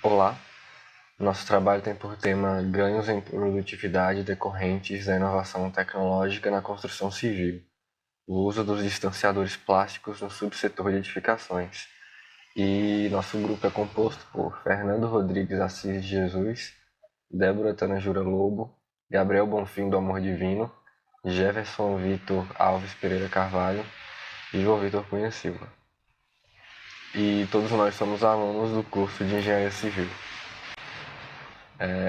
Olá, nosso trabalho tem por tema ganhos em produtividade decorrentes da inovação tecnológica na construção civil, o uso dos distanciadores plásticos no subsetor de edificações. E nosso grupo é composto por Fernando Rodrigues Assis de Jesus, Débora Tanajura Lobo, Gabriel Bonfim do Amor Divino, Jefferson Vitor Alves Pereira Carvalho e João Vitor Cunha Silva. E todos nós somos alunos do curso de Engenharia Civil.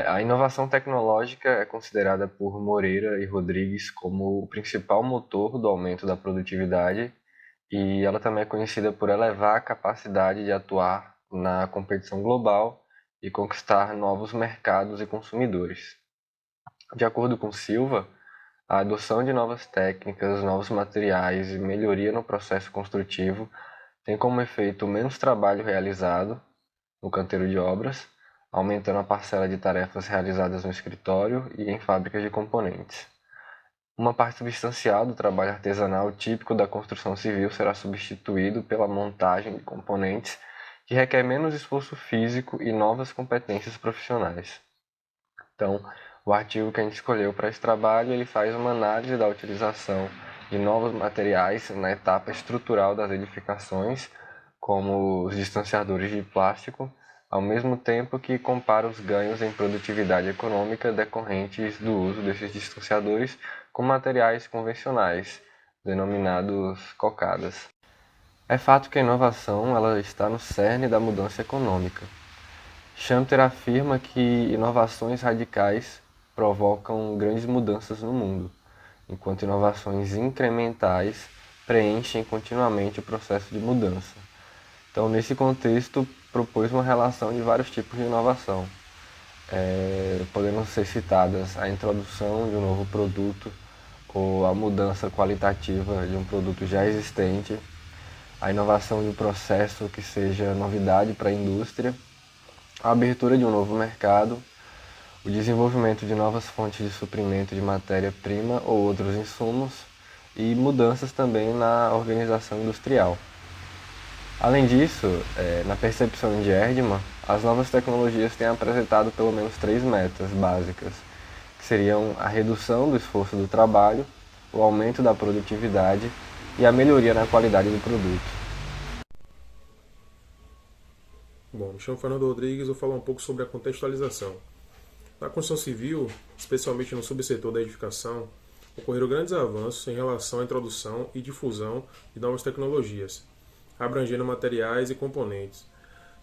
A inovação tecnológica é considerada por Moreira e Rodrigues como o principal motor do aumento da produtividade e ela também é conhecida por elevar a capacidade de atuar na competição global e conquistar novos mercados e consumidores. De acordo com Silva, a adoção de novas técnicas, novos materiais e melhoria no processo construtivo tem como efeito menos trabalho realizado no canteiro de obras, aumentando a parcela de tarefas realizadas no escritório e em fábricas de componentes. Uma parte substancial do trabalho artesanal típico da construção civil será substituído pela montagem de componentes que requer menos esforço físico e novas competências profissionais. Então, o artigo que a gente escolheu para esse trabalho, ele faz uma análise da utilização de novos materiais na etapa estrutural das edificações, como os distanciadores de plástico, ao mesmo tempo que compara os ganhos em produtividade econômica decorrentes do uso desses distanciadores com materiais convencionais, denominados cocadas. É fato que a inovação ela está no cerne da mudança econômica. Chanter afirma que inovações radicais provocam grandes mudanças no mundo, enquanto inovações incrementais preenchem continuamente o processo de mudança. Então, nesse contexto, propôs uma relação de vários tipos de inovação, podendo ser citadas a introdução de um novo produto ou a mudança qualitativa de um produto já existente, a inovação de um processo que seja novidade para a indústria, a abertura de um novo mercado, o desenvolvimento de novas fontes de suprimento de matéria-prima ou outros insumos e mudanças também na organização industrial. Além disso, na percepção de Erdmann, as novas tecnologias têm apresentado pelo menos 3 metas básicas, que seriam a redução do esforço do trabalho, o aumento da produtividade e a melhoria na qualidade do produto. Bom, me chamo Fernando Rodrigues, vou falar um pouco sobre a contextualização. Na construção civil, especialmente no subsetor da edificação, ocorreram grandes avanços em relação à introdução e difusão de novas tecnologias, abrangendo materiais e componentes,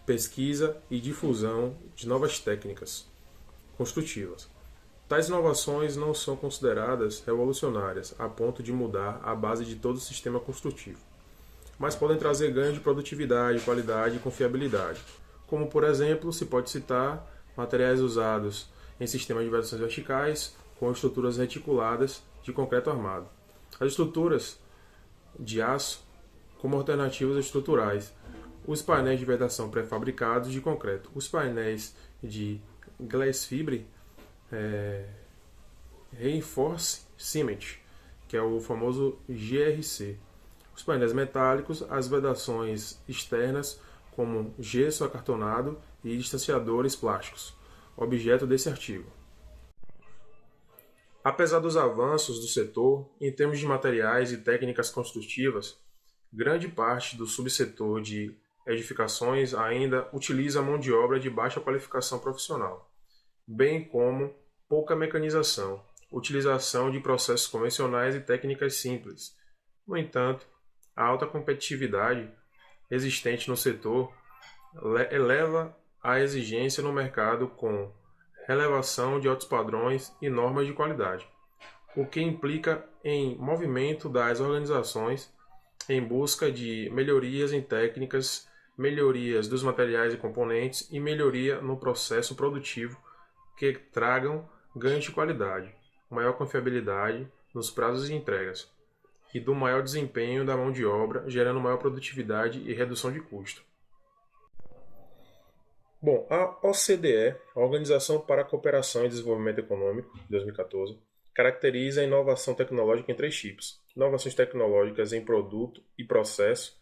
pesquisa e difusão de novas técnicas construtivas. Tais inovações não são consideradas revolucionárias a ponto de mudar a base de todo o sistema construtivo, mas podem trazer ganhos de produtividade, qualidade e confiabilidade, como, por exemplo, se pode citar materiais usados em sistemas de vedações verticais com estruturas reticuladas de concreto armado. As estruturas de aço como alternativas estruturais, os painéis de vedação pré-fabricados de concreto, os painéis de glass fibre Reinforce Cement, que é o famoso GRC, os painéis metálicos, as vedações externas como gesso acartonado e distanciadores plásticos, objeto desse artigo. Apesar dos avanços do setor, em termos de materiais e técnicas construtivas, grande parte do subsetor de edificações ainda utiliza mão de obra de baixa qualificação profissional, bem como pouca mecanização, utilização de processos convencionais e técnicas simples. No entanto, a alta competitividade existente no setor eleva a exigência no mercado com relevação de altos padrões e normas de qualidade, o que implica em movimento das organizações em busca de melhorias em técnicas, melhorias dos materiais e componentes e melhoria no processo produtivo que tragam ganhos de qualidade, maior confiabilidade nos prazos de entregas e do maior desempenho da mão de obra, gerando maior produtividade e redução de custo. Bom, a OCDE, a Organização para a Cooperação e Desenvolvimento Econômico, de 2014, caracteriza a inovação tecnológica em 3 tipos. Inovações tecnológicas em produto e processo,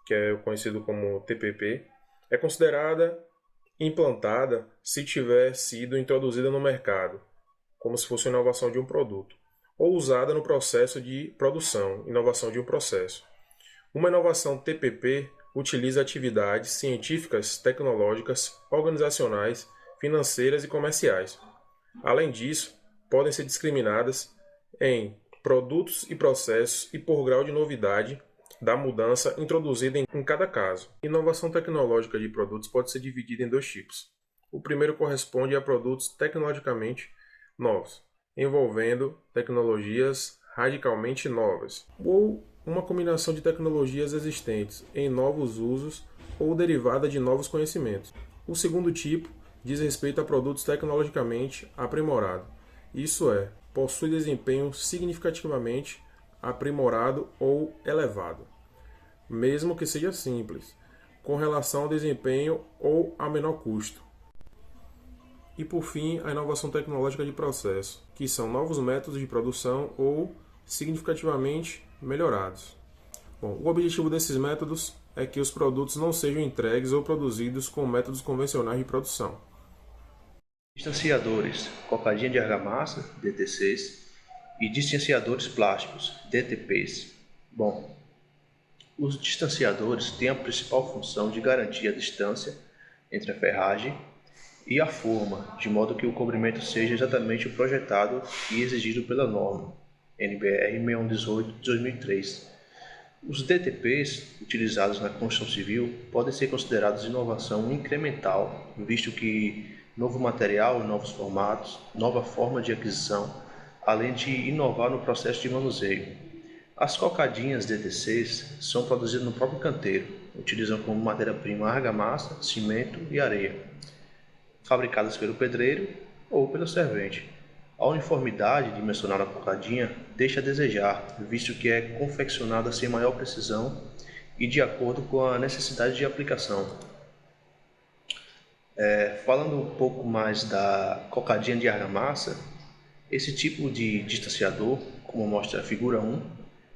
que é conhecido como TPP, é considerada implantada se tiver sido introduzida no mercado, como se fosse a inovação de um produto, ou usada no processo de produção, inovação de um processo. Uma inovação TPP utiliza atividades científicas, tecnológicas, organizacionais, financeiras e comerciais. Além disso, podem ser discriminadas em produtos e processos e por grau de novidade da mudança introduzida em cada caso. Inovação tecnológica de produtos pode ser dividida em dois tipos. O primeiro corresponde a produtos tecnologicamente novos, envolvendo tecnologias radicalmente novas, ou uma combinação de tecnologias existentes em novos usos ou derivada de novos conhecimentos. O segundo tipo diz respeito a produtos tecnologicamente aprimorados, isso é, possui desempenho significativamente aprimorado ou elevado, mesmo que seja simples, com relação ao desempenho ou a menor custo. E por fim, a inovação tecnológica de processo, que são novos métodos de produção ou significativamente melhorados. Bom, o objetivo desses métodos é que os produtos não sejam entregues ou produzidos com métodos convencionais de produção. Distanciadores, cocadinha de argamassa, DT6, e distanciadores plásticos, DTPs. Bom, os distanciadores têm a principal função de garantir a distância entre a ferragem e a forma, de modo que o cobrimento seja exatamente o projetado e exigido pela norma NBR 6118 de 2003. Os DTPs utilizados na construção civil podem ser considerados inovação incremental, visto que novo material, novos formatos, nova forma de aquisição, além de inovar no processo de manuseio. As cocadinhas DT6 são produzidas no próprio canteiro, utilizam como matéria-prima argamassa, cimento e areia, fabricadas pelo pedreiro ou pelo servente. A uniformidade dimensional da cocadinha deixa a desejar, visto que é confeccionada sem maior precisão e de acordo com a necessidade de aplicação. Falando um pouco mais da cocadinha de argamassa, esse tipo de distanciador, como mostra a figura 1,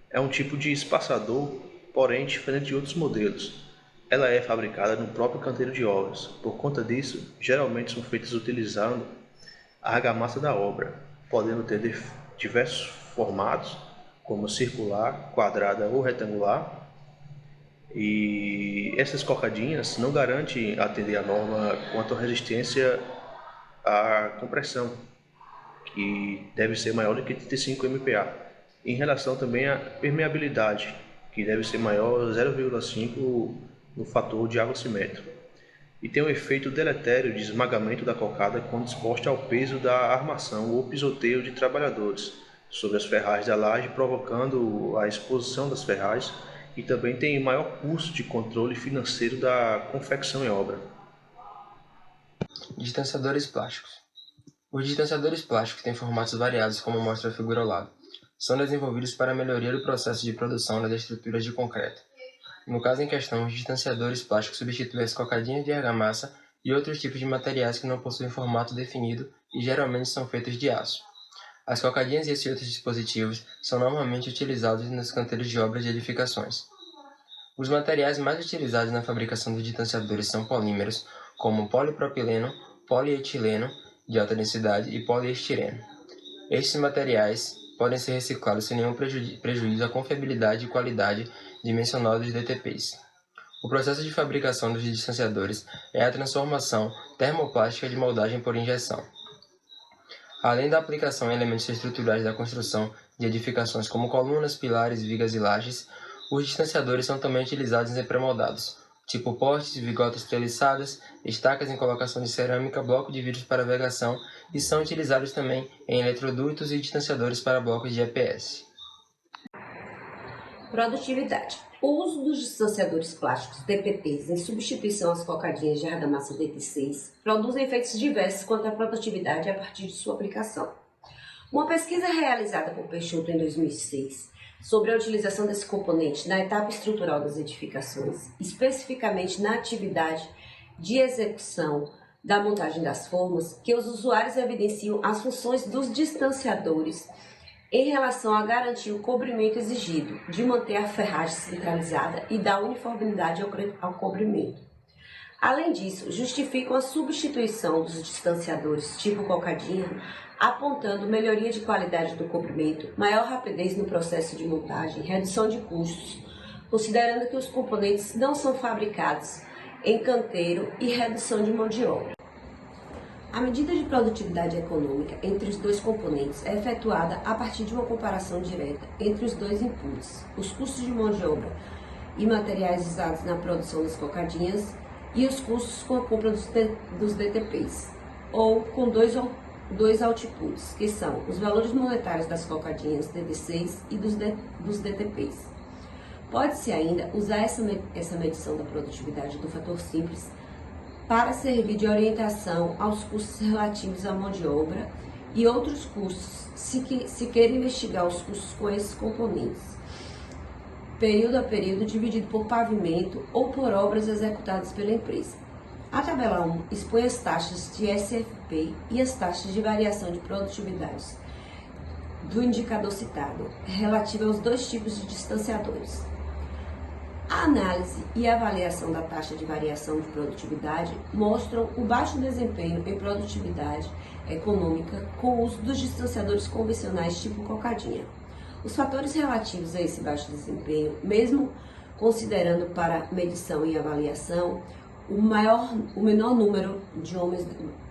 é um tipo de espaçador, porém diferente de outros modelos. Ela é fabricada no próprio canteiro de obras. Por conta disso, geralmente são feitas utilizando a argamassa da obra, podendo ter diversos formatos, como circular, quadrada ou retangular. E essas cocadinhas não garantem atender a norma quanto à resistência à compressão, que deve ser maior do que 35 MPa, em relação também à permeabilidade, que deve ser maior 0,5 no fator de água-cimento, e tem um efeito deletério de esmagamento da cocada quando exposta ao peso da armação ou pisoteio de trabalhadores sobre as ferragens da laje, provocando a exposição das ferragens, e também tem maior custo de controle financeiro da confecção em obra. Distanciadores plásticos. Os distanciadores plásticos têm formatos variados, como mostra a figura ao lado. São desenvolvidos para a melhoria do processo de produção das estruturas de concreto. No caso em questão, os distanciadores plásticos substituem as cocadinhas de argamassa e outros tipos de materiais que não possuem formato definido e geralmente são feitos de aço. As cocadinhas e esses outros dispositivos são normalmente utilizados nos canteiros de obras de edificações. Os materiais mais utilizados na fabricação dos distanciadores são polímeros, como polipropileno, polietileno de alta densidade e poliestireno. Estes materiais podem ser reciclados sem nenhum prejuízo à confiabilidade e qualidade dimensional dos DTPs. O processo de fabricação dos distanciadores é a transformação termoplástica de moldagem por injeção. Além da aplicação em elementos estruturais da construção de edificações como colunas, pilares, vigas e lajes, os distanciadores são também utilizados em pré-moldados, tipo postes, vigotas treliçadas, estacas em colocação de cerâmica, bloco de vidros para vedação e são utilizados também em eletrodutos e distanciadores para blocos de EPS. Produtividade. O uso dos distanciadores plásticos DPPs em substituição às cocadinhas de argamassa DT6 produzem efeitos diversos quanto à produtividade a partir de sua aplicação. Uma pesquisa realizada por Peixoto em 2006 sobre a utilização desse componente na etapa estrutural das edificações, especificamente na atividade de execução da montagem das formas, que os usuários evidenciam as funções dos distanciadores em relação a garantir o cobrimento exigido, de manter a ferragem centralizada e dar uniformidade ao cobrimento. Além disso, justificam a substituição dos distanciadores tipo cocadinha, apontando melhoria de qualidade do comprimento, maior rapidez no processo de montagem, redução de custos, considerando que os componentes não são fabricados em canteiro e redução de mão de obra. A medida de produtividade econômica entre os dois componentes é efetuada a partir de uma comparação direta entre os dois inputs, os custos de mão de obra e materiais usados na produção das cocadinhas e os custos com a compra dos DTPs, ou com dois outputs, que são os valores monetários das cocadinhas DD6 e dos DTPs. Pode-se ainda usar essa medição da produtividade do fator simples para servir de orientação aos custos relativos à mão de obra e outros custos, se queira investigar os custos com esses componentes, período a período dividido por pavimento ou por obras executadas pela empresa. A tabela 1 expõe as taxas de SFP e as taxas de variação de produtividades do indicador citado, relativa aos dois tipos de distanciadores. A análise e a avaliação da taxa de variação de produtividade mostram o baixo desempenho em produtividade econômica com o uso dos distanciadores convencionais tipo cocadinha. Os fatores relativos a esse baixo desempenho, mesmo considerando para medição e avaliação o menor número de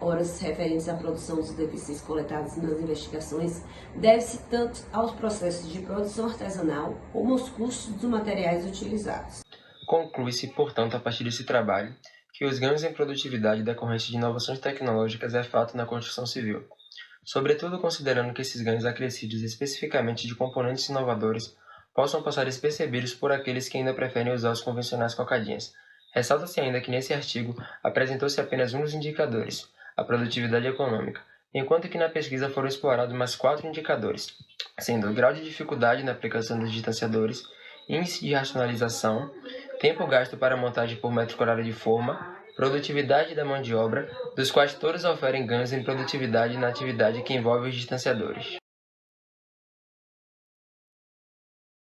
horas referentes à produção dos DTCs coletados nas investigações, deve-se tanto aos processos de produção artesanal como aos custos dos materiais utilizados. Conclui-se, portanto, a partir desse trabalho, que os ganhos em produtividade decorrentes de inovações tecnológicas é fato na construção civil, sobretudo considerando que esses ganhos acrescidos especificamente de componentes inovadores possam passar despercebidos por aqueles que ainda preferem usar os convencionais cocadinhas. Ressalta-se ainda que nesse artigo apresentou-se apenas um dos indicadores, a produtividade econômica, enquanto que na pesquisa foram explorados mais 4 indicadores, sendo o grau de dificuldade na aplicação dos distanciadores, índice de racionalização, tempo gasto para montagem por metro quadrado de forma, produtividade da mão de obra, dos quais todos oferem ganhos em produtividade na atividade que envolve os distanciadores.